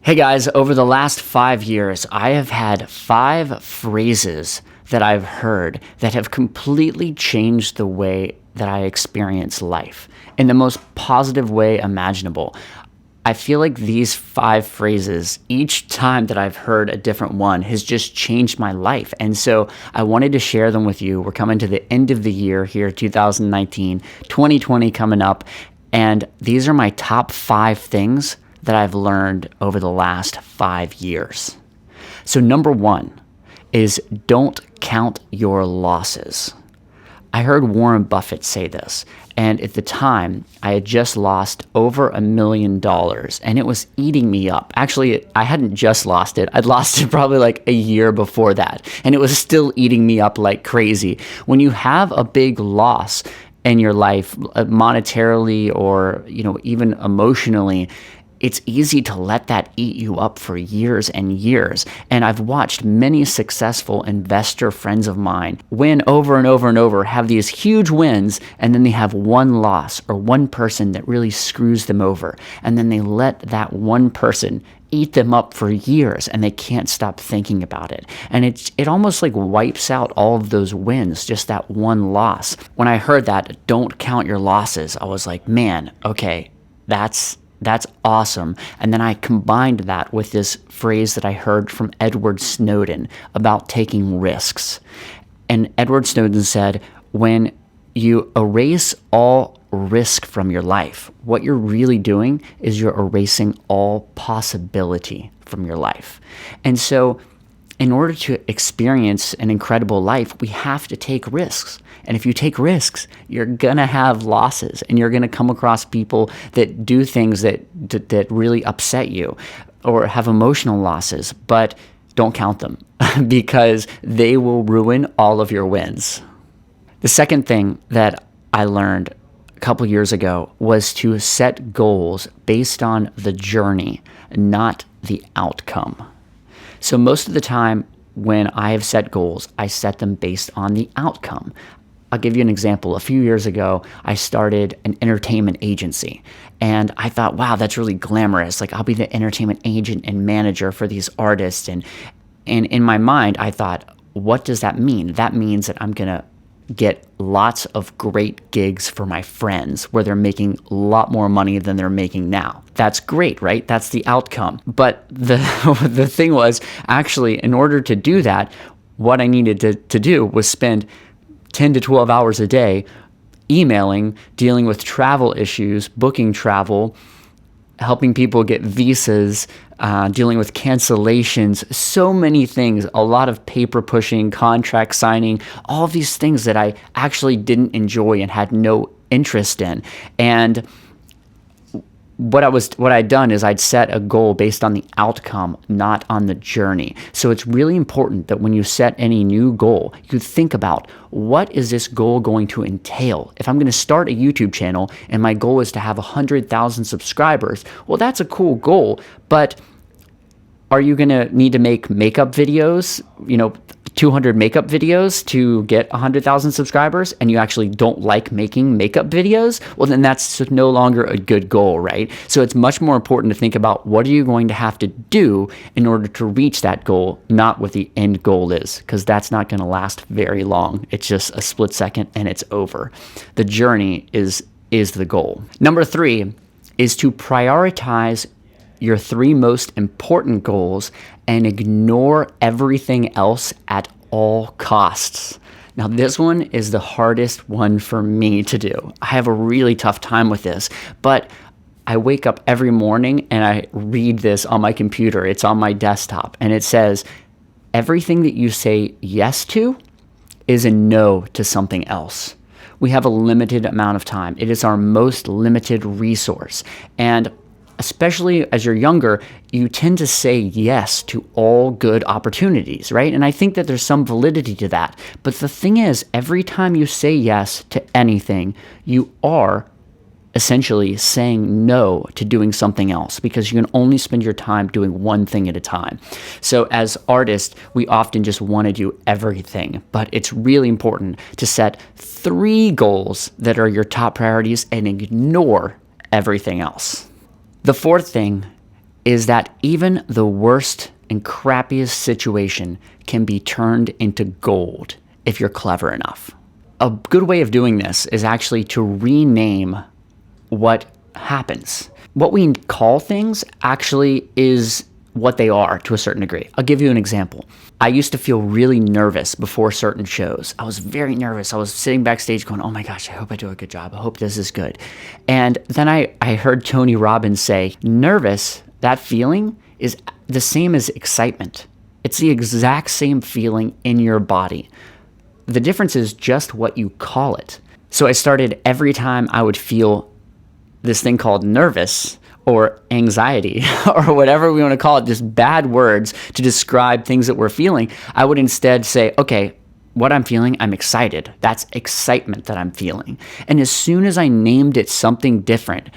Hey guys, over the last 5 years, I have had 5 phrases that I've heard that have completely changed the way that I experience life in the most positive way imaginable. I feel like these 5 phrases, each time that I've heard a different one, has just changed my life. And so I wanted to share them with you. We're coming to the end of the year here, 2019, 2020 coming up. And these are my top 5 things that I've learned over the last 5 years. So number 1 is don't count your losses. I heard Warren Buffett say this, and at the time, I had just lost over $1 million, and it was eating me up. Actually, I hadn't just lost it. I'd lost it probably like a year before that, and it was still eating me up like crazy. When you have a big loss in your life, monetarily or even emotionally, it's easy to let that eat you up for years and years. And I've watched many successful investor friends of mine win over and over and over, have these huge wins, and then they have one loss or one person that really screws them over. And then they let that one person eat them up for years and they can't stop thinking about it. And it almost like wipes out all of those wins, just that one loss. When I heard that, don't count your losses, I was like, man, okay, that's awesome. And then I combined that with this phrase that I heard from Edward Snowden about taking risks. And Edward Snowden said, when you erase all risk from your life, what you're really doing is you're erasing all possibility from your life. And so in order to experience an incredible life, we have to take risks. And if you take risks, you're going to have losses and you're going to come across people that do things that really upset you or have emotional losses, but don't count them because they will ruin all of your wins. The second thing that I learned a couple years ago was to set goals based on the journey, not the outcome. So most of the time when I have set goals, I set them based on the outcome. I'll give you an example. A few years ago, I started an entertainment agency, and I thought, wow, that's really glamorous. Like, I'll be the entertainment agent and manager for these artists. And in my mind, I thought, what does that mean? That means that I'm going to get lots of great gigs for my friends where they're making a lot more money than they're making now. That's great, right? That's the outcome. But the thing was, actually, in order to do that, what I needed to do was spend 10 to 12 hours a day emailing, dealing with travel issues, booking travel, helping people get visas, dealing with cancellations, so many things, a lot of paper pushing, contract signing, all of these things that I actually didn't enjoy and had no interest in. And what I'd done is I'd set a goal based on the outcome, not on the journey. So it's really important that when you set any new goal, you think about, what is this goal going to entail? If I'm going to start a YouTube channel and my goal is to have 100,000 subscribers, well, that's a cool goal, but are you going to need to make makeup videos, 200 makeup videos to get 100,000 subscribers, and you actually don't like making makeup videos? Well, then that's no longer a good goal, right? So it's much more important to think about, what are you going to have to do in order to reach that goal, not what the end goal is, because that's not going to last very long. It's just a split second and it's over. The journey is the goal. Number 3 is to prioritize your 3 most important goals and ignore everything else at all costs. Now, this one is the hardest one for me to do. I have a really tough time with this, but I wake up every morning and I read this on my computer. It's on my desktop, and it says, everything that you say yes to is a no to something else. We have a limited amount of time. It is our most limited resource. And especially as you're younger, you tend to say yes to all good opportunities, right? And I think that there's some validity to that. But the thing is, every time you say yes to anything, you are essentially saying no to doing something else, because you can only spend your time doing one thing at a time. So as artists, we often just want to do everything, but it's really important to set 3 goals that are your top priorities and ignore everything else. The 4th thing is that even the worst and crappiest situation can be turned into gold if you're clever enough. A good way of doing this is actually to rename what happens. What we call things actually is what they are to a certain degree. I'll give you an example. I used to feel really nervous before certain shows. I was very nervous. I was sitting backstage going, oh my gosh, I hope I do a good job. I hope this is good. And then I heard Tony Robbins say, nervous, that feeling is the same as excitement. It's the exact same feeling in your body. The difference is just what you call it. So I started, every time I would feel this thing called nervous or anxiety or whatever we want to call it, just bad words to describe things that we're feeling, I would instead say, okay, what I'm feeling, I'm excited. That's excitement that I'm feeling. And as soon as I named it something different,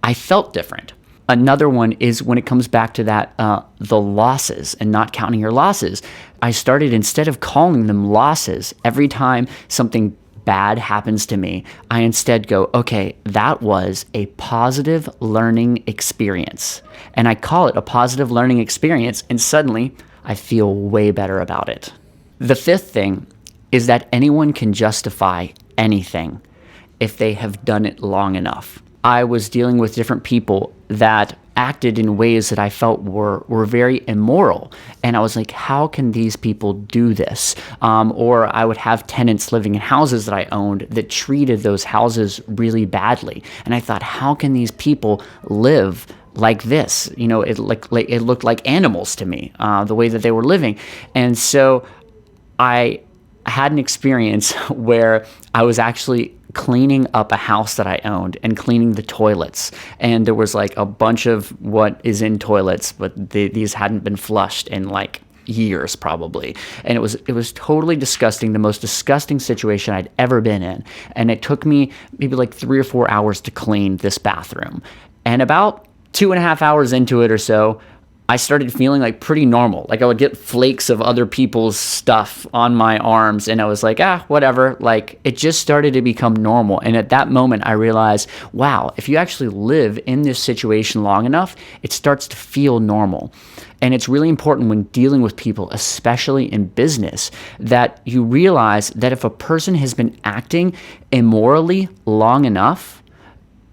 I felt different. Another one is when it comes back to that, the losses and not counting your losses. I started, instead of calling them losses, every time something bad happens to me, I instead go, okay, that was a positive learning experience. And I call it a positive learning experience, and suddenly I feel way better about it. The fifth thing is that anyone can justify anything if they have done it long enough. I was dealing with different people that acted in ways that I felt were very immoral. And I was like, how can these people do this? Or I would have tenants living in houses that I owned that treated those houses really badly. And I thought, how can these people live like this? You know, it looked like animals to me, the way that they were living. And so I had an experience where I was actually cleaning up a house that I owned and cleaning the toilets. And there was like a bunch of what is in toilets, but these hadn't been flushed in like years probably. And it was totally disgusting, the most disgusting situation I'd ever been in. And it took me maybe like 3 or 4 hours to clean this bathroom. And about 2.5 hours into it or so, I started feeling like pretty normal. Like I would get flakes of other people's stuff on my arms, and I was like, whatever. Like it just started to become normal. And at that moment, I realized, wow, if you actually live in this situation long enough, it starts to feel normal. And it's really important when dealing with people, especially in business, that you realize that if a person has been acting immorally long enough,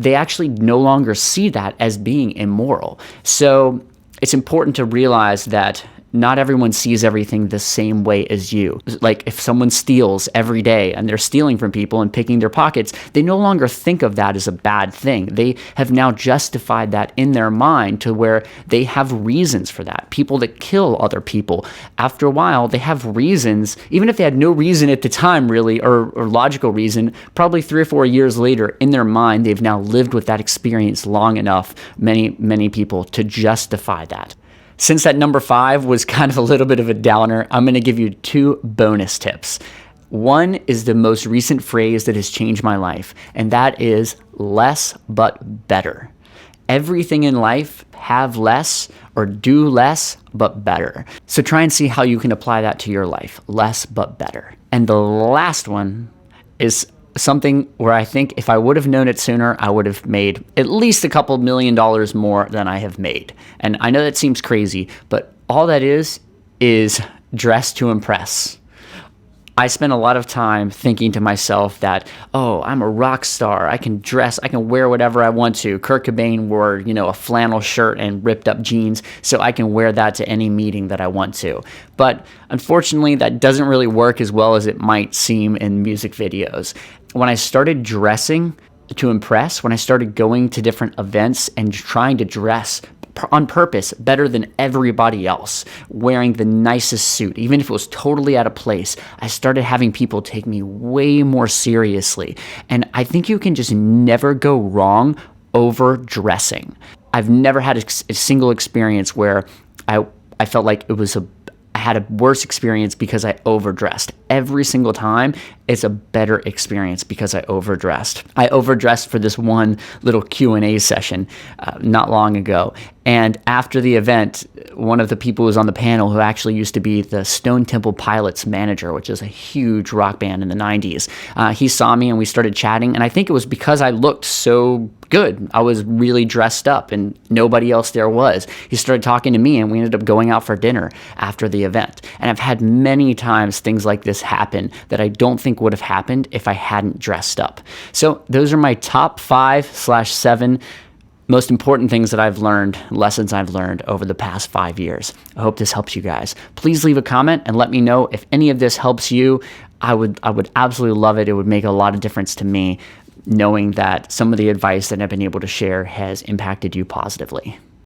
they actually no longer see that as being immoral. So it's important to realize that not everyone sees everything the same way as you. Like if someone steals every day and they're stealing from people and picking their pockets, they no longer think of that as a bad thing. They have now justified that in their mind to where they have reasons for that. People that kill other people, after a while, they have reasons, even if they had no reason at the time really, or logical reason, probably 3 or 4 years later in their mind, they've now lived with that experience long enough, many people, to justify that. Since that number 5 was kind of a little bit of a downer, I'm going to give you 2 bonus tips. One is the most recent phrase that has changed my life, and that is less but better. Everything in life, have less or do less but better. So try and see how you can apply that to your life. Less but better. And the last one is something where I think if I would have known it sooner, I would have made at least a couple $1 million more than I have made. And I know that seems crazy, but all that is dress to impress. I spent a lot of time thinking to myself that, oh, I'm a rock star. I can dress, I can wear whatever I want to. Kurt Cobain wore, a flannel shirt and ripped up jeans, so I can wear that to any meeting that I want to. But unfortunately, that doesn't really work as well as it might seem in music videos. When I started dressing to impress, when I started going to different events and trying to dress on purpose better than everybody else, wearing the nicest suit, even if it was totally out of place, I started having people take me way more seriously. And I think you can just never go wrong overdressing. I've never had a single experience where I felt like I had a worse experience because I overdressed. Every single time, it's a better experience because I overdressed. I overdressed for this one little Q&A session not long ago. And after the event, one of the people who was on the panel, who actually used to be the Stone Temple Pilots manager, which is a huge rock band in the 90s, he saw me and we started chatting. And I think it was because I looked so good. I was really dressed up and nobody else there was. He started talking to me and we ended up going out for dinner after the event. And I've had many times things like this happen that I don't think would have happened if I hadn't dressed up. So those are my top 5/7 most important things that I've learned, lessons I've learned over the past 5 years. I hope this helps you guys. Please leave a comment and let me know if any of this helps you. I would absolutely love it. It would make a lot of difference to me knowing that some of the advice that I've been able to share has impacted you positively.